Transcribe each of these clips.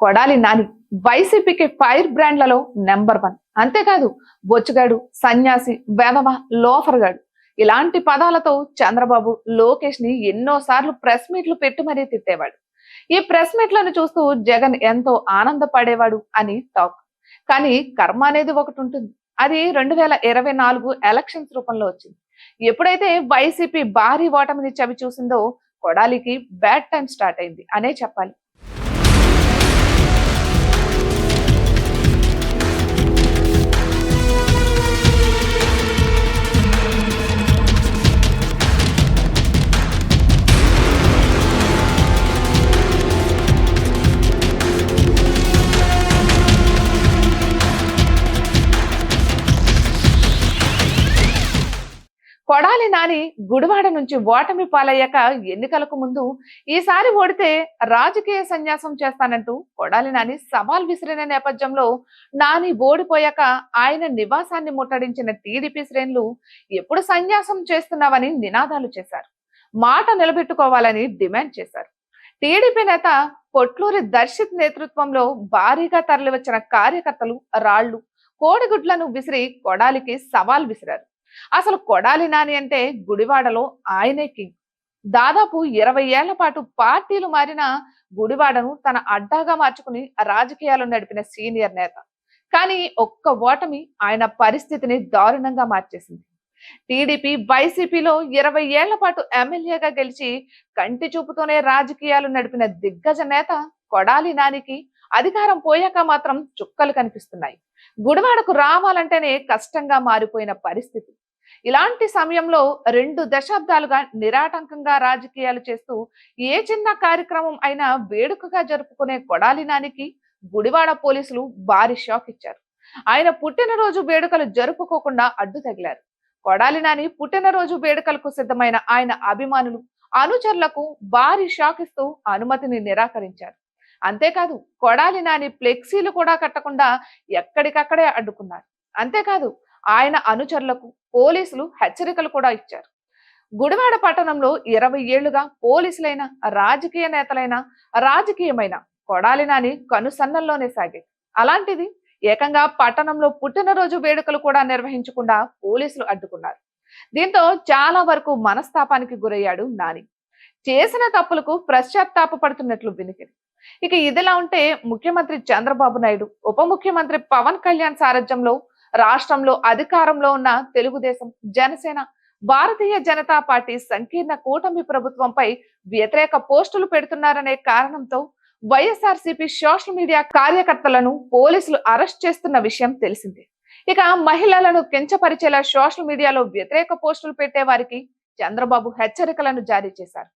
కొడాలి నాని వైసీపీకి fire బ్రాండ్లలో number 1. అంతేకాదు బొచ్చుగాడు, సన్యాసి, వెధవ, లోఫర్గాడు ఇలాంటి పదాలతో చంద్రబాబు లోకేష్ ని ఎన్నోసార్లు ప్రెస్ మీట్లు పెట్టి మరీ తిట్టేవాడు. ఈ ప్రెస్ మీట్లను చూస్తూ జగన్ ఎంతో ఆనందపడేవాడు అని టాక్. కానీ కర్మ అనేది ఒకటి ఉంటుంది. అది 2024 ఎలక్షన్స్ రూపంలో వచ్చింది. ఎప్పుడైతే వైసీపీ భారీ ఓటమిని చవి చూసిందో కొడాలికి బ్యాడ్ టైం స్టార్ట్ అయింది అనే చెప్పాలి. కొడాలి నాని గుడివాడ నుంచి ఓటమి పాలయ్యాక ఎన్నికలకు ముందు ఈసారి ఓడితే రాజకీయ సన్యాసం చేస్తానంటూ కొడాలి నాని సవాల్ విసిరిన నేపథ్యంలో నాని ఓడిపోయాక ఆయన నివాసాన్ని ముట్టడించిన టీడీపీ శ్రేణులు ఎప్పుడు సన్యాసం చేస్తున్నావని నినాదాలు చేశారు. మాట నిలబెట్టుకోవాలని డిమాండ్ చేశారు. టీడీపీ నేత పొట్లూరి దర్శిత్ నేతృత్వంలో భారీగా తరలివచ్చిన కార్యకర్తలు రాళ్లు, కోడిగుడ్లను విసిరి కొడాలికి సవాల్ విసిరారు. అసలు కొడాలి నాని అంటే గుడివాడలో ఆయనే కింగ్. దాదాపు 20 ఏళ్ల పాటు పార్టీలు మారిన గుడివాడను తన అడ్డాగా మార్చుకుని రాజకీయాలు నడిపిన సీనియర్ నేత. కానీ ఒక్క ఓటమి ఆయన పరిస్థితిని దారుణంగా మార్చేసింది. టీడీపీ వైసీపీలో 20 ఏళ్ల పాటు ఎమ్మెల్యేగా గెలిచి కంటి చూపుతోనే రాజకీయాలు నడిపిన దిగ్గజ నేత కొడాలి నానికి అధికారం పోయాక మాత్రం చుక్కలు కనిపిస్తున్నాయి. గుడివాడకు రావాలంటేనే కష్టంగా మారిపోయిన పరిస్థితి. ఇలాంటి సమయంలో 2 దశాబ్దాలుగా నిరాటంకంగా రాజకీయాలు చేస్తూ ఏ చిన్న కార్యక్రమం అయినా వేడుకగా జరుపుకునే కొడాలి నానికి గుడివాడ పోలీసులు భారీ షాక్ ఇచ్చారు. ఆయన పుట్టినరోజు వేడుకలు జరుపుకోకుండా అడ్డు తగిలారు. కొడాలి నాని పుట్టినరోజు వేడుకలకు సిద్ధమైన ఆయన అభిమానులు, అనుచరులకు భారీ షాక్ ఇస్తూ అనుమతిని నిరాకరించారు. అంతేకాదు కొడాలి నాని ఫ్లెక్సీలు కూడా కట్టకుండా ఎక్కడికక్కడే అడ్డుకున్నారు. అంతేకాదు ఆయన అనుచరులకు పోలీసులు హెచ్చరికలు కూడా ఇచ్చారు. గుడివాడ పట్టణంలో 20 ఏళ్లుగా పోలీసులైన, రాజకీయ నేతలైన, రాజకీయమైన కొడాలి నాని కనుసన్నల్లోనే సాగాయి. అలాంటిది ఏకంగా పట్టణంలో పుట్టినరోజు వేడుకలు కూడా నిర్వహించకుండా పోలీసులు అడ్డుకున్నారు. దీంతో చాలా వరకు మనస్తాపానికి గురయ్యాడు నాని. చేసిన తప్పులకు పశ్చాత్తాపడుతున్నట్లు వినికిడి. ఇక ఇదిలా ఉంటే ముఖ్యమంత్రి చంద్రబాబు నాయుడు, ఉప ముఖ్యమంత్రి పవన్ కళ్యాణ్ సారథ్యంలో రాష్ట్రంలో అధికారంలో ఉన్న తెలుగుదేశం, జనసేన, భారతీయ జనతా పార్టీ సంకీర్ణ కూటమి ప్రభుత్వంపై వ్యతిరేక పోస్టులు పెడుతున్నారనే కారణంతో వైఎస్ఆర్సీపీ సోషల్ మీడియా కార్యకర్తలను పోలీసులు అరెస్ట్ చేస్తున్న విషయం తెలిసిందే. ఇక మహిళలను కించపరిచేలా సోషల్ మీడియాలో వ్యతిరేక పోస్టులు పెట్టే వారికి చంద్రబాబు హెచ్చరికలను జారీ చేశారు.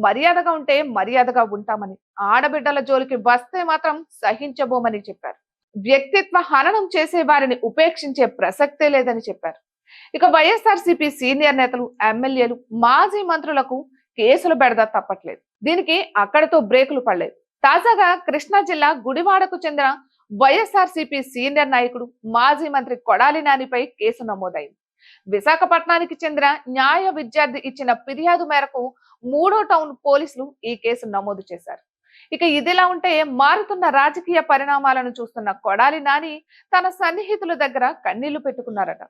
మర్యాదగా ఉంటే మర్యాదగా ఉంటామని, ఆడబిడ్డల జోలికి వస్తే మాత్రం సహించబోమని చెప్పారు. వ్యక్తిత్వ హననం చేసే వారిని ఉపేక్షించే ప్రసక్తే లేదని చెప్పారు. ఇక వైఎస్ఆర్సీపీ సీనియర్ నేతలు, ఎమ్మెల్యేలు, మాజీ మంత్రులకు కేసులు బెడద తప్పట్లేదు. దీనికి అక్కడితో బ్రేకులు పడలేదు. తాజాగా కృష్ణా జిల్లా గుడివాడకు చెందిన వైఎస్ఆర్సీపీ సీనియర్ నాయకుడు, మాజీ మంత్రి కొడాలి నానిపై కేసు నమోదైంది. విశాఖపట్నానికి చెందిన న్యాయ విద్యార్థి ఇచ్చిన ఫిర్యాదు మేరకు 3వ టౌన్ పోలీసులు ఈ కేసు నమోదు చేశారు. ఇక ఇదిలా ఉంటే మారుతున్న రాజకీయ పరిణామాలను చూస్తున్న కొడాలి నాని తన సన్నిహితుల దగ్గర కన్నీళ్లు పెట్టుకున్నారట.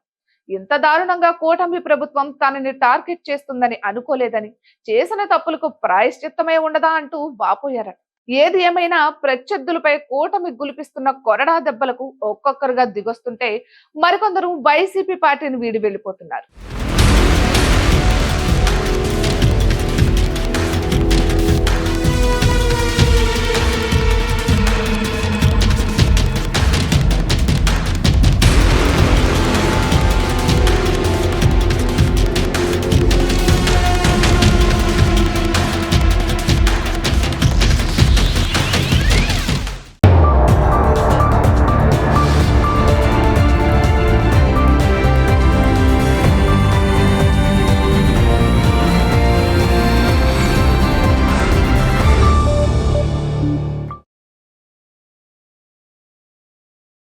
ఇంత దారుణంగా కూటమి ప్రభుత్వం తనని టార్గెట్ చేస్తుందని అనుకోలేదని, చేసిన తప్పులకు ప్రాయశ్చిత్తమే ఉండదా అంటూ వాపోయారట. ఏది ఏమైనా ప్రత్యర్థులపై కూటమి గులిపిస్తున్న కొరడా దెబ్బలకు ఒక్కొక్కరుగా దిగొస్తుంటే మరికొందరు వైసీపీ పార్టీని వీడి వెళ్ళిపోతున్నారు.